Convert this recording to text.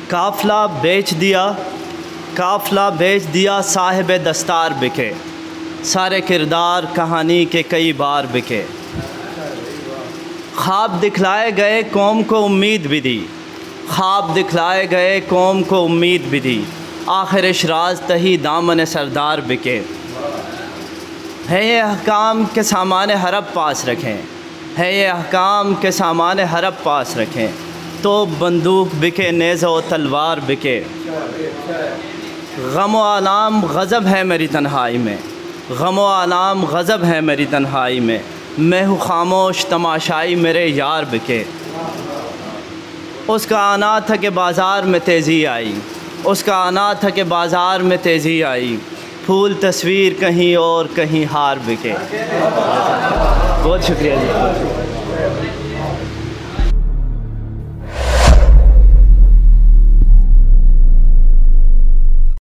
काफ़िला बेच दिया साहिब दस्तार बिके, सारे किरदार कहानी के कई बार बिके। ख्वाब दिखलाए गए कौम को उम्मीद भी दी, ख्वाब दिखलाए गए कौम को उम्मीद भी दी, आखिर इशराज तही दामन सरदार बिके। है ये अहकाम के सामान हरब पास रखें, है ये अहकाम के सामान हरब पास रखें, तो बंदूक बिके नेज़ व तलवार बिके। गम व आलाम गज़ब है मेरी तन्हाई में, गम व आलाम गज़ब है मेरी तन्हाई में, मैं हूँ खामोश तमाशाई मेरे यार बिके। उसका आना था कि बाज़ार में तेज़ी आई, उसका आना था कि बाज़ार में तेज़ी आई, फूल तस्वीर कहीं और कहीं हार बिके। बहुत शुक्रिया जी।